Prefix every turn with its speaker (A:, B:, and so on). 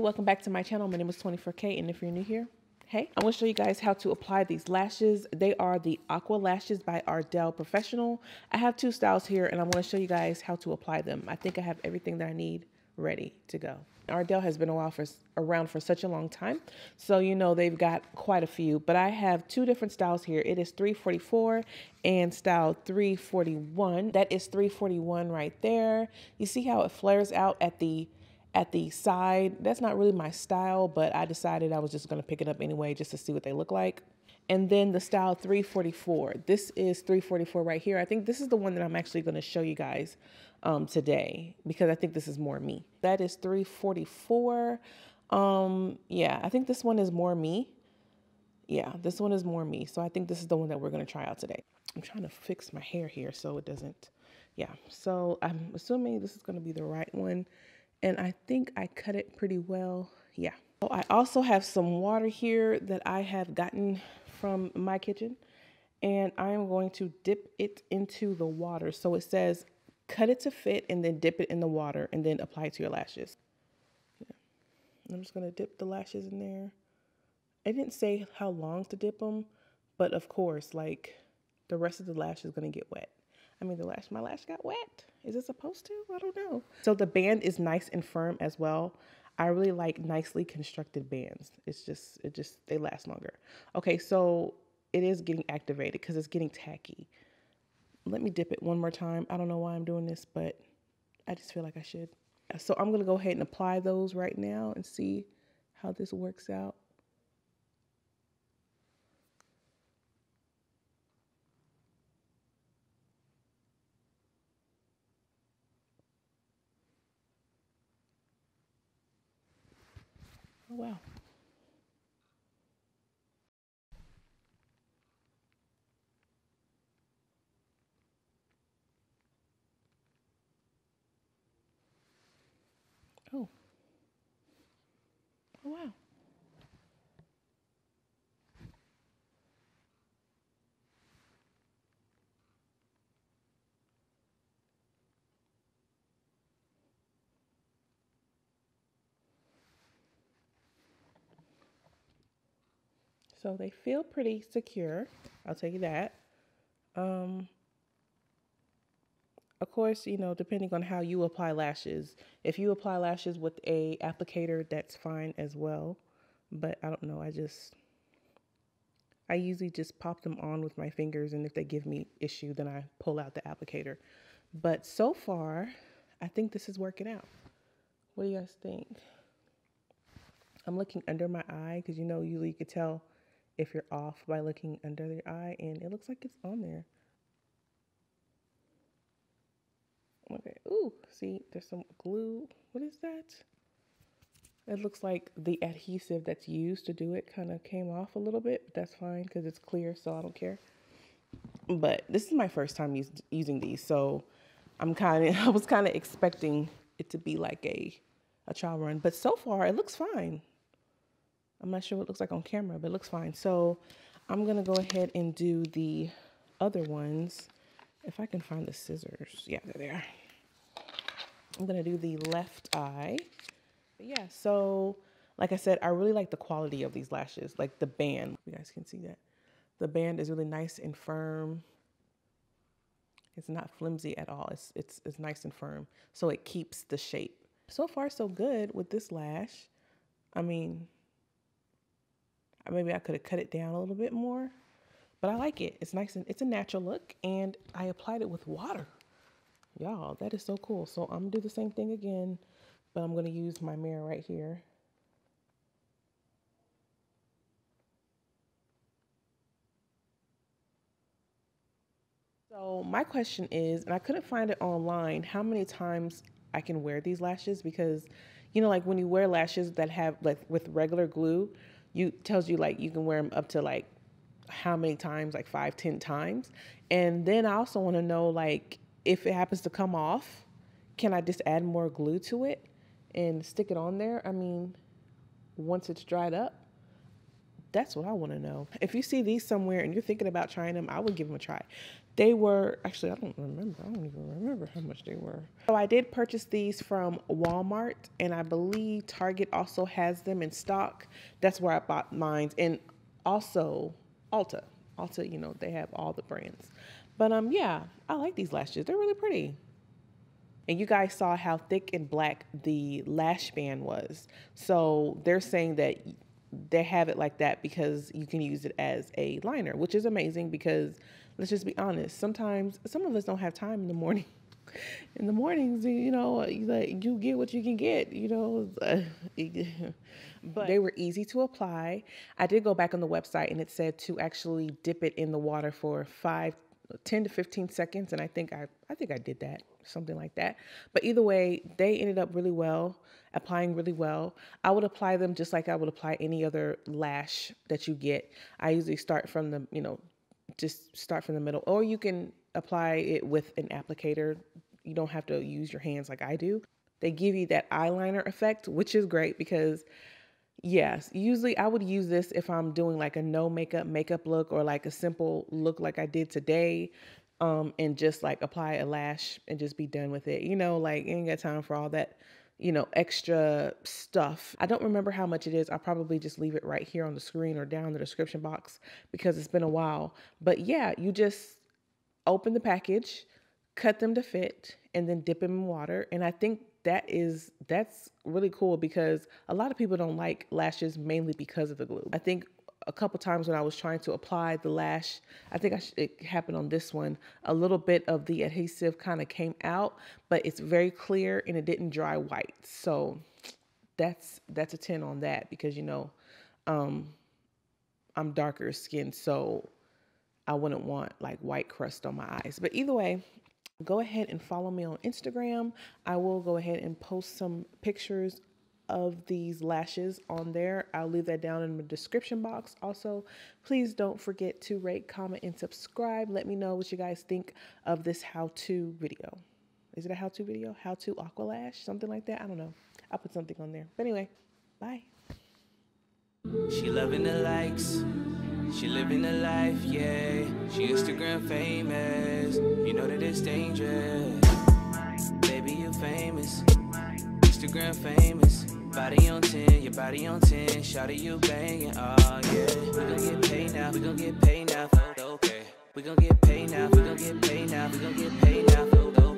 A: Welcome back to my channel. My name is 24K, and if you're new here, hey, I'm going to show you guys how to apply these lashes. They are the Aqua lashes by Ardell Professional. I have two styles here, and I'm going to show you guys how to apply them. I think I have everything that I need ready to go. Ardell has been around for such a long time, so you know they've got quite a few, but I have two different styles here. It is 344 and style 341. That is 341 right there. You see how it flares out at the side. That's not really my style, but I decided I was just going to pick it up anyway just to see what they look like. And then the style 344. This is 344 right here. I think this is the one that I'm actually going to show you guys today because I think this is more me. That is 344. Yeah, I think this one is more me. Yeah, this one is more me. So I think this is the one that we're going to try out today. I'm trying to fix my hair here so it doesn't. Yeah, so I'm assuming this is going to be the right one. And I think I cut it pretty well. Yeah. Oh, I also have some water here that I have gotten from my kitchen. And I am going to dip it into the water. So it says cut it to fit and then dip it in the water and then apply it to your lashes. Yeah. I'm just going to dip the lashes in there. It didn't say how long to dip them. But of course, like the rest of the lash is going to get wet. I mean, my lash got wet. Is it supposed to? I don't know. So the band is nice and firm as well. I really like nicely constructed bands. They last longer. Okay, so it is getting activated because it's getting tacky. Let me dip it one more time. I don't know why I'm doing this, but I just feel like I should. So I'm gonna go ahead and apply those right now and see how this works out. Oh, wow. Oh. Oh, wow. So they feel pretty secure. I'll tell you that. Of course, you know, depending on how you apply lashes. If you apply lashes with a applicator, that's fine as well. But I don't know, I usually just pop them on with my fingers, and if they give me issue, then I pull out the applicator. But so far, I think this is working out. What do you guys think? I'm looking under my eye because, you know, usually you could tell if you're off by looking under your eye, and it looks like it's on there. Okay, ooh, see, there's some glue. What is that? It looks like the adhesive that's used to do it kind of came off a little bit, but that's fine because it's clear, so I don't care. But this is my first time using these, so I was kind of expecting it to be like a trial run, but so far it looks fine. I'm not sure what it looks like on camera, but it looks fine. So I'm gonna go ahead and do the other ones. If I can find the scissors. Yeah, they're there. I'm gonna do the left eye. But yeah, so like I said, I really like the quality of these lashes, like the band. You guys can see that. The band is really nice and firm. It's not flimsy at all. It's nice and firm, so it keeps the shape. So far, so good with this lash. I mean, maybe I could have cut it down a little bit more, but I like it. It's nice and it's a natural look, and I applied it with water. Y'all, that is so cool. So I'm gonna do the same thing again, but I'm gonna use my mirror right here. So my question is, and I couldn't find it online, how many times I can wear these lashes, because, you know, like when you wear lashes that have like with regular glue, tells you like you can wear them up to like how many times, like 5, 10 times. And then I also want to know, like, if it happens to come off, can I just add more glue to it and stick it on there? I mean, once it's dried up. That's what I want to know. If you see these somewhere and you're thinking about trying them, I would give them a try. They were, actually, I don't even remember how much they were. So I did purchase these from Walmart, and I believe Target also has them in stock. That's where I bought mine. And also Ulta. Ulta, you know, they have all the brands. But yeah, I like these lashes. They're really pretty. And you guys saw how thick and black the lash band was. So they're saying that they have it like that because you can use it as a liner, which is amazing because let's just be honest. Sometimes some of us don't have time in the morning. In the mornings, you know, you get what you can get, you know. But they were easy to apply. I did go back on the website and it said to actually dip it in the water for 10 to 15 seconds. And I think I did that, something like that. But either way, they ended up really well, applying really well. I would apply them just like I would apply any other lash that you get. I usually start from the, you know, just start from the middle, or you can apply it with an applicator. You don't have to use your hands like I do. They give you that eyeliner effect, which is great because yes, usually I would use this if I'm doing like a no makeup look or like a simple look like I did today, and just like apply a lash and just be done with it. You know, like ain't got time for all that, you know, extra stuff. I don't remember how much it is. I'll probably just leave it right here on the screen or down in the description box because it's been a while. But yeah, you just open the package, cut them to fit, and then dip them in water. And I think that's really cool because a lot of people don't like lashes mainly because of the glue. I think a couple times when I was trying to apply the lash, I think it happened on this one, a little bit of the adhesive kind of came out, but it's very clear and it didn't dry white. So that's a 10 on that because, you know, I'm darker skinned, so I wouldn't want like white crust on my eyes. But either way, go ahead and follow me on Instagram. I will go ahead and post some pictures of these lashes on there. I'll leave that down in the description box. Also, please don't forget to rate, comment, and subscribe. Let me know what you guys think of this how-to video. Is it a how-to video? How-to aqua lash? Something like that? I don't know. I'll put something on there. But anyway, bye.
B: She loving the likes. She living the life, yeah. She Instagram famous. You know that it's dangerous. Baby, you famous. Instagram famous. Body on 10, your body on 10. Shawty, you banging, oh yeah. We gon' get paid now, we gon' get paid now. Okay. We gon' get paid now, we gon' get paid now, we gon' get paid now.